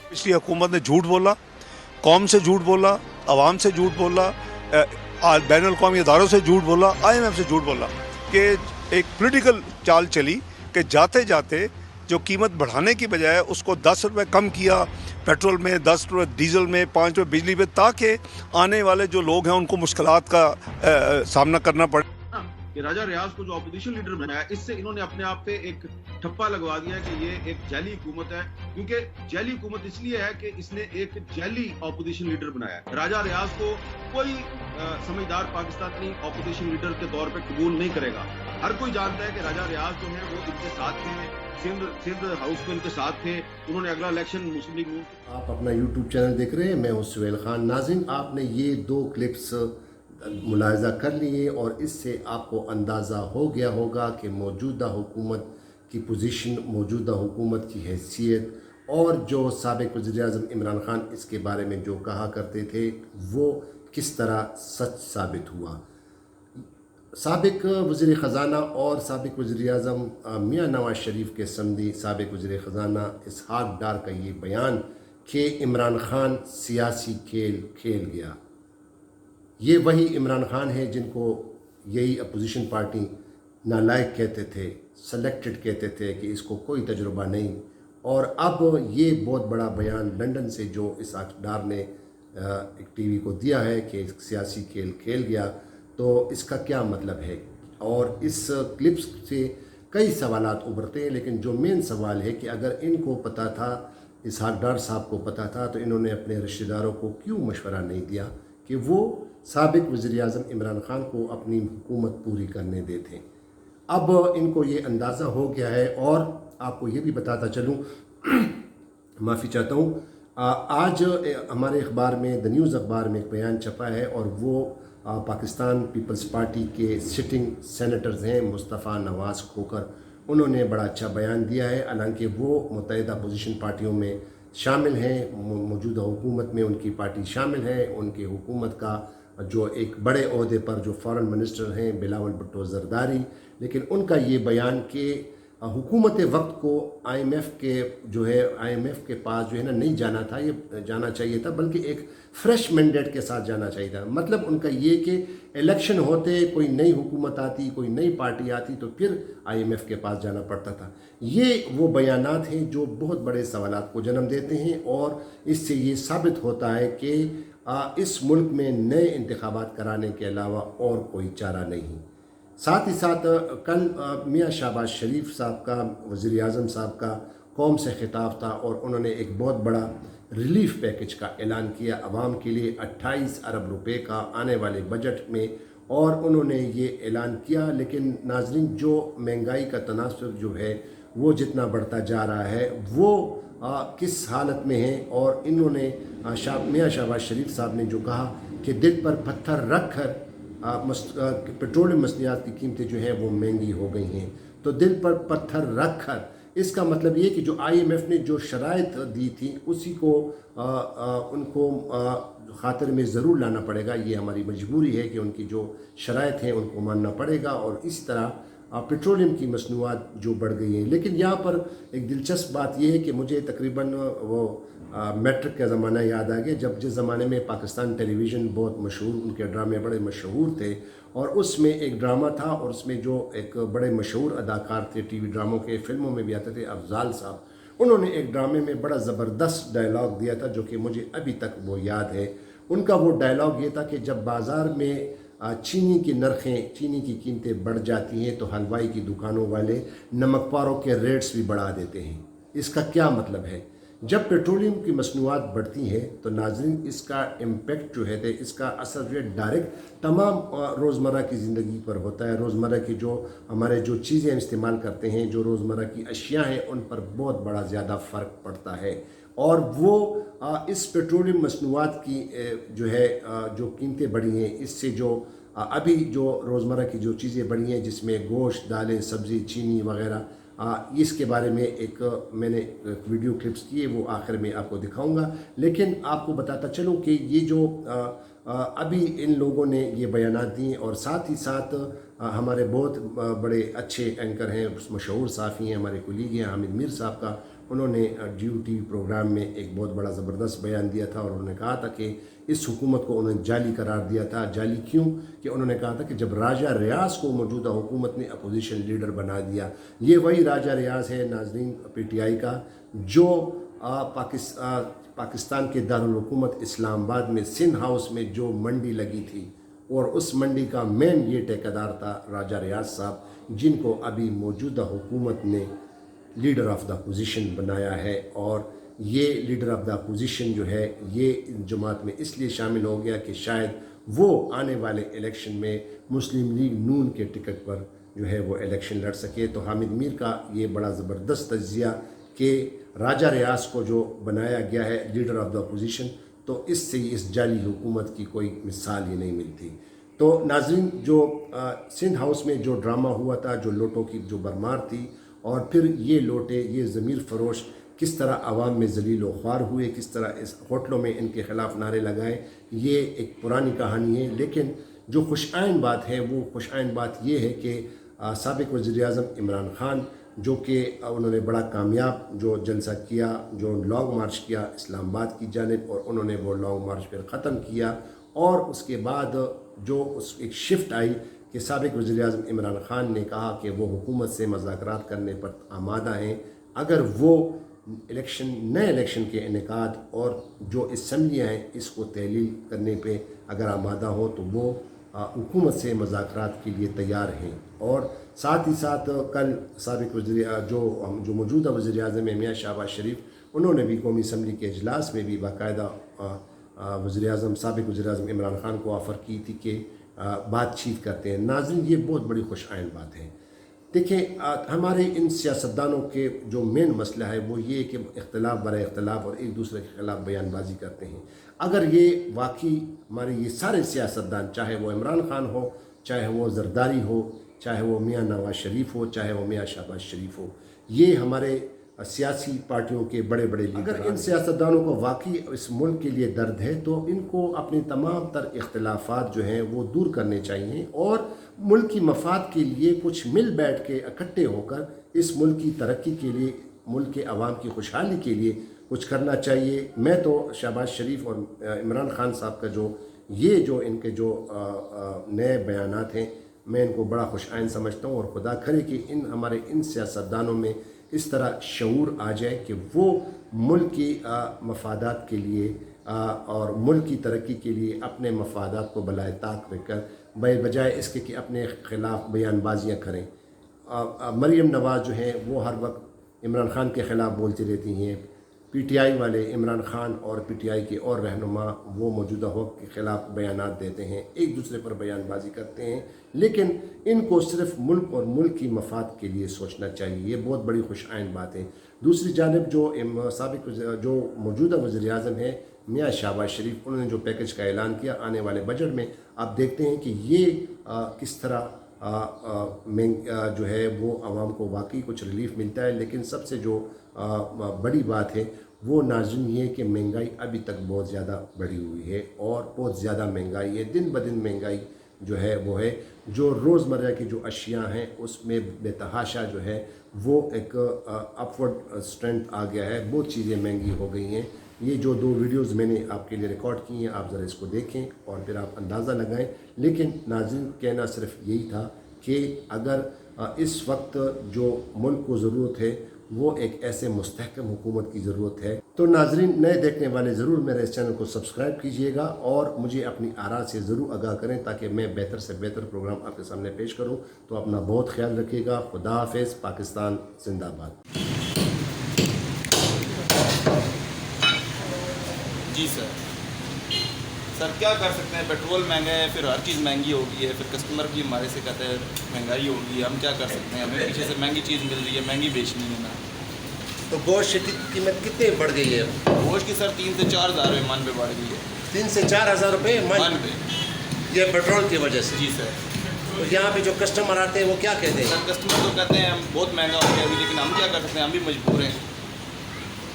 पिछली हुकूमत ने झूठ बोला, कौम से झूठ बोला, अवाम से झूठ बोला, बैन अल-अक़वामी इदारों से झूठ बोला, IMF से झूठ बोला कि एक पॉलिटिकल चाल चली कि जाते जाते जो कीमत बढ़ाने की बजाय उसको 10 रुपये कम किया, पेट्रोल में 10 रुपये, डीजल में 5 रुपये, बिजली पे, ताकि आने वाले जो लोग हैं उनको मुश्किलात का सामना करना पड़े। कि राजा रियाज को जो अपोजिशन लीडर बनाया, इससे इन्होंने अपने आप पे एक ठप्पा लगवा दिया कि ये एक जाली हुकूमत है, क्योंकि जाली हुकूमत इसलिए है कि इसने एक जाली अपोजिशन लीडर बनाया है। राजा रियाज को कोई समझदार पाकिस्तानी अपोजिशन लीडर के तौर पे कबूल नहीं करेगा। हर कोई जानता है कि राजा रियाज जो है वो इनके साथ थे, सिंध हाउस में इनके साथ थे, उन्होंने अगला इलेक्शन मुस्लिम लीग नून। आप अपना यूट्यूब चैनल देख रहे हैं, मैं हूं सुहेल खान। नाज़रीन, आपने ये 2 क्लिप्स मुलाहिज़ा कर लिए और इससे आपको अंदाज़ा हो गया होगा कि मौजूदा हुकूमत की पोजीशन, मौजूदा हुकूमत की हैसियत और जो साबिक़ वज़ीर-ए-आज़म इमरान खान इसके बारे में जो कहा करते थे वो किस तरह सच साबित हुआ। साबिक़ वज़ीर ख़ज़ाना और साबिक़ वज़ीर-ए-आज़म मियां नवाज़ शरीफ के समधी साबिक़ वज़ीर ख़ज़ाना इसहाक़ डार का ये बयान कि इमरान खान सियासी खेल खेल गया, ये वही इमरान खान है जिनको यही अपोजिशन पार्टी नालायक कहते थे, सेलेक्टेड कहते थे कि इसको कोई तजुर्बा नहीं। और अब ये बहुत बड़ा बयान लंदन से जो इसहाक़ डार ने एक टीवी को दिया है कि सियासी खेल खेल गया, तो इसका क्या मतलब है। और इस क्लिप्स से कई सवालात उभरते हैं, लेकिन जो मेन सवाल है कि अगर इनको पता था, इसहाक़ डार साहब को पता था, तो इन्होंने अपने रिश्तेदारों को क्यों मशवरा नहीं दिया कि वो साबिक़ वज़ीर-ए-आज़म इमरान खान को अपनी हुकूमत पूरी करने देते। अब इनको ये अंदाज़ा हो गया है। और आपको ये भी बताता चलूँ माफ़ी चाहता हूँ, आज हमारे अखबार में, द न्यूज़ अखबार में एक बयान छपा है और वो पाकिस्तान पीपल्स पार्टी के सिटिंग सेनेटर्स हैं मुस्तफ़ा नवाज़ खोखर, उन्होंने बड़ा अच्छा बयान दिया है। हालांकि वो मुत्तहिदा अपोजिशन पार्टियों में शामिल हैं, मौजूदा हुकूमत में उनकी पार्टी शामिल है। उनकी हुकूमत का जो एक बड़े ओहदे पर जो फॉरेन मिनिस्टर हैं बिलावल भुट्टो ज़रदारी, लेकिन उनका ये बयान कि हुकूमत वक्त को IMF के पास जो है ना नहीं जाना था, ये जाना चाहिए था, बल्कि एक फ्रेश मैंडेट के साथ जाना चाहिए था। मतलब उनका ये कि इलेक्शन होते, कोई नई हुकूमत आती, कोई नई पार्टी आती, तो फिर IMF के पास जाना पड़ता था। ये वो बयानात हैं जो बहुत बड़े सवालात को जन्म देते हैं और इससे ये साबित होता है कि इस मुल्क में नए इंतखाबात कराने के अलावा और कोई चारा नहीं। साथ ही साथ कल मियां शहबाज शरीफ साहब का, वज़ीर-ए-आज़म साहब का कौम से खिताब था और उन्होंने एक बहुत बड़ा रिलीफ पैकेज का ऐलान किया अवाम के लिए, 28 अरब रुपए का आने वाले बजट में, और उन्होंने ये ऐलान किया। लेकिन नाज़रीन, जो महंगाई का तनासुर जो है वो जितना बढ़ता जा रहा है, वो किस हालत में है। और इन्होंने मियां शहबाज शरीफ साहब ने जो कहा कि दिल पर पत्थर रख कर पेट्रोलियम मसनियात की कीमतें जो हैं वो महंगी हो गई हैं, तो दिल पर पत्थर रख कर, इसका मतलब ये कि जो IMF ने जो शराइत दी थी उसी को उनको ख़ातिर में ज़रूर लाना पड़ेगा। ये हमारी मजबूरी है कि उनकी जो शराइत हैं उनको मानना पड़ेगा। और इसी तरह पेट्रोलियम की मसनूआत जो बढ़ गई हैं। लेकिन यहाँ पर एक दिलचस्प बात यह है कि मुझे तकरीबन वो मैट्रिक का ज़माना याद आ गया, जब जिस ज़माने में पाकिस्तान टेलीविज़न बहुत मशहूर, उनके ड्रामे बड़े मशहूर थे, और उसमें एक ड्रामा था और उसमें जो एक बड़े मशहूर अदाकार थे, टीवी ड्रामों के, फिल्मों में भी आते थे, अफजाल साहब, उन्होंने एक ड्रामे में बड़ा ज़बरदस्त डायलॉग दिया था जो कि मुझे अभी तक वो याद है। उनका वो डायलॉग ये था कि जब बाज़ार में चीनी की नरखें, चीनी की कीमतें बढ़ जाती हैं तो हलवाई की दुकानों वाले नमकपारों के रेट्स भी बढ़ा देते हैं। इसका क्या मतलब है? जब पेट्रोलियम की मसनूआत बढ़ती हैं तो नाज़रीन, इसका इम्पेक्ट जो है, इसका असर जो है डायरेक्ट तमाम रोज़मर्रा की ज़िंदगी पर होता है। रोज़मर्रा की जो हमारे जो चीज़ें हम इस्तेमाल करते हैं, जो रोज़मर्रा की अशिया हैं, उन पर बहुत बड़ा ज़्यादा फ़र्क पड़ता है। और वो इस पेट्रोलियम मसनूआत की जो है जो कीमतें बढ़ी हैं, इससे जो अभी जो रोज़मर्रा की जो चीज़ें बढ़ी हैं, जिसमें गोश्त, दालें, सब्ज़ी, चीनी वगैरह, इसके बारे में एक मैंने वीडियो क्लिप्स किए, वो आखिर में आपको दिखाऊंगा। लेकिन आपको बताता चलूं कि ये जो अभी इन लोगों ने ये बयानात दिए, और साथ ही साथ हमारे बहुत बड़े अच्छे एंकर हैं, मशहूर साफ़ी हैं, हमारे कुलीग हैं, हामिद मीर साहब का انہوں نے ڈیو ٹی وی پروگرام میں ایک بہت بڑا زبردست بیان دیا تھا، اور انہوں نے کہا تھا کہ اس حکومت کو انہوں نے جعلی قرار دیا تھا۔ جعلی کیوں؟ کہ انہوں نے کہا تھا کہ جب راجہ ریاض کو موجودہ حکومت نے اپوزیشن لیڈر بنا دیا، یہ وہی راجہ ریاض ہے ناظرین پی ٹی آئی کا، جو پاکستان کے دارالحکومت اسلام آباد میں سندھ ہاؤس میں جو منڈی لگی تھی، اور اس منڈی کا مین یہ ٹھیکیدار تھا راجہ ریاض صاحب، جن کو ابھی موجودہ حکومت نے لیڈر آف دا پوزیشن بنایا ہے۔ اور یہ لیڈر آف دا پوزیشن جو ہے یہ جماعت میں اس لیے شامل ہو گیا کہ شاید وہ آنے والے الیکشن میں مسلم لیگ نون کے ٹکٹ پر جو ہے وہ الیکشن لڑ سکے۔ تو حامد میر کا یہ بڑا زبردست تجزیہ کہ راجہ ریاض کو جو بنایا گیا ہے لیڈر آف دا اپوزیشن، تو اس سے اس جعلی حکومت کی کوئی مثال ہی نہیں ملتی۔ تو ناظرین، جو سندھ ہاؤس میں جو ڈرامہ ہوا تھا، جو لوٹوں کی جو برمار تھی، اور پھر یہ لوٹے، یہ ضمیر فروش کس طرح عوام میں ذلیل و خوار ہوئے، کس طرح اس ہوٹلوں میں ان کے خلاف نعرے لگائے، یہ ایک پرانی کہانی ہے۔ لیکن جو خوش آئین بات ہے، وہ خوش آئین بات یہ ہے کہ سابق وزیر اعظم عمران خان، جو کہ انہوں نے بڑا کامیاب جو جلسہ کیا، جو لانگ مارچ کیا اسلام آباد کی جانب، اور انہوں نے وہ لانگ مارچ پھر ختم کیا، اور اس کے بعد جو ایک شفٹ آئی کہ سابق وزیر اعظم عمران خان نے کہا کہ وہ حکومت سے مذاکرات کرنے پر آمادہ ہیں، اگر وہ نئے الیکشن کے انعقاد اور جو اسمبلیاں ہیں اس کو تحلیل کرنے پہ اگر آمادہ ہو تو وہ حکومت سے مذاکرات کے لیے تیار ہیں۔ اور ساتھ ہی ساتھ کل سابق جو موجودہ وزیر اعظم ہے میاں شہباز شریف، انہوں نے بھی قومی اسمبلی کے اجلاس میں بھی باقاعدہ سابق وزیر اعظم عمران خان کو آفر کی تھی کہ بات چیت کرتے ہیں۔ ناظرین، یہ بہت بڑی خوش آئین بات ہے۔ دیکھیں، ہمارے ان سیاستدانوں کے جو مین مسئلہ ہے وہ یہ کہ اختلاف برائے اختلاف اور ایک دوسرے کے خلاف بیان بازی کرتے ہیں۔ اگر یہ واقعی ہمارے یہ سارے سیاستدان، چاہے وہ عمران خان ہو، چاہے وہ زرداری ہو، چاہے وہ میاں نواز شریف ہو، چاہے وہ میاں شہباز شریف ہو، یہ ہمارے سیاسی پارٹیوں کے بڑے بڑے لیڈر، اگر ان سیاستدانوں کو واقعی اس ملک کے لیے درد ہے تو ان کو اپنی تمام تر اختلافات جو ہیں وہ دور کرنے چاہیے، اور ملک کی مفاد کے لیے کچھ مل بیٹھ کے اکٹھے ہو کر اس ملک کی ترقی کے لیے، ملک کے عوام کی خوشحالی کے لیے کچھ کرنا چاہیے۔ میں تو شہباز شریف اور عمران خان صاحب کا جو ان کے جو نئے بیانات ہیں، میں ان کو بڑا خوش آئین سمجھتا ہوں، اور خدا کرے کہ ہمارے ان سیاستدانوں میں اس طرح شعور آ جائے کہ وہ ملک کی مفادات کے لیے اور ملک کی ترقی کے لیے اپنے مفادات کو بالائے طاق رکھ کر بجائے اس کے کہ اپنے خلاف بیان بازیاں کریں۔ مریم نواز جو ہیں وہ ہر وقت عمران خان کے خلاف بولتی رہتی ہیں، پی ٹی آئی والے عمران خان اور پی ٹی آئی کے اور رہنما وہ موجودہ حکومت کے خلاف بیانات دیتے ہیں، ایک دوسرے پر بیان بازی کرتے ہیں، لیکن ان کو صرف ملک اور ملک کی مفاد کے لیے سوچنا چاہیے۔ یہ بہت بڑی خوش آئین بات ہے۔ دوسری جانب جو موجودہ وزیر اعظم ہے میاں شہباز شریف، انہوں نے جو پیکج کا اعلان کیا آنے والے بجٹ میں، آپ دیکھتے ہیں کہ یہ کس طرح جو ہے وہ عوام کو واقعی کچھ ریلیف ملتا ہے۔ لیکن سب سے جو بڑی بات ہے وہ ناظرین یہ کہ مہنگائی ابھی تک بہت زیادہ بڑھی ہوئی ہے، اور بہت زیادہ مہنگائی ہے، دن بدن مہنگائی جو ہے وہ ہے، جو روزمرہ کی جو اشیاء ہیں اس میں بے تحاشا جو ہے وہ ایک اپورڈ سٹرینتھ آ گیا ہے، بہت چیزیں مہنگی ہو گئی ہیں۔ یہ جو 2 ویڈیوز میں نے آپ کے لیے ریکارڈ کی ہیں، آپ ذرا اس کو دیکھیں اور پھر آپ اندازہ لگائیں۔ لیکن ناظرین، کہنا صرف یہی تھا کہ اگر اس وقت جو ملک کو ضرورت ہے وہ ایک ایسے مستحکم حکومت کی ضرورت ہے۔ تو ناظرین، نئے دیکھنے والے ضرور میرے اس چینل کو سبسکرائب کیجئے گا، اور مجھے اپنی آراء سے ضرور آگاہ کریں تاکہ میں بہتر سے بہتر پروگرام آپ کے سامنے پیش کروں۔ تو اپنا بہت خیال رکھیے گا۔ خدا حافظ۔ پاکستان زندہ باد۔ جی سر کیا کر سکتے ہیں؟ پیٹرول مہنگا ہے، پھر ہر چیز مہنگی ہو گئی ہے، پھر کسٹمر بھی ہمارے سے کہتے ہیں مہنگائی ہو گئی ہے، ہم کیا کر سکتے ہیں؟ ہمیں پیچھے سے مہنگی چیز مل رہی ہے، مہنگی بیچنی ہے نا۔ تو گوشت کی قیمت کتنی بڑھ گئی ہے؟ گوشت کی سر 3 سے 4 ہزار روپے من پہ بڑھ گئی ہے۔ 3 سے 4 ہزار روپے من پہ؟ یہ پیٹرول کی وجہ سے؟ جی سر۔ تو یہاں پہ جو کسٹمر آتے ہیں وہ کیا کہتے ہیں؟ سر کسٹمر تو کہتے ہیں ہم بہت مہنگا ہو گیا ابھی، لیکن ہم کیا کر سکتے ہیں؟ ہم بھی مجبور ہیں،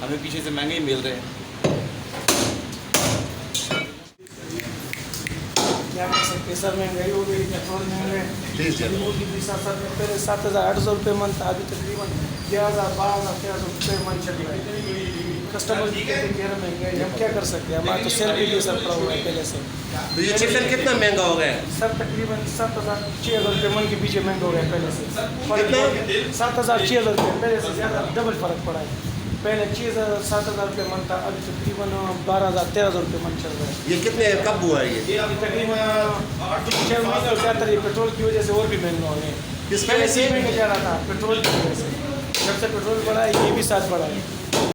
ہمیں پیچھے سے مہنگے ہی مل رہے ہیں۔ کیا کر سکتے سر؟ مہنگائی ہو گئی، پیٹرول مہنگا ہے، جی سر۔ 7,800 روپے من تھا، ابھی تقریباً 11,000-12,000 मन चल रहा है। कस्टमर भी कहते हैं कि यार महंगा है, हम क्या कर सकते हैं, हमारा तो सेल भी ये सर पड़ा हुआ है पहले से। तो ये चिकन कितना महंगा हो गया है? सर तकरीबन 7,000-6,000 रुपये मन के पीछे महंगा हो गया पहले से। 7,000-6,000 रुपये पहले से ज़्यादा डबल फर्क पड़ा है। पहले 6,000-7,000 रुपये मन था, अभी तकरीबन 12,000-13,000 रुपये मन चल रहा है। ये कितने कब हुआ है ये? तकरीबन 6 महीने हो गया था, ये पेट्रोल की वजह से और भी महंगा हो गए। किस पहले वजह से? 6 महीने जा रहा था पेट्रोल की वजह से, जब से पेट्रोल बढ़ा है ये भी साथ बढ़ा है।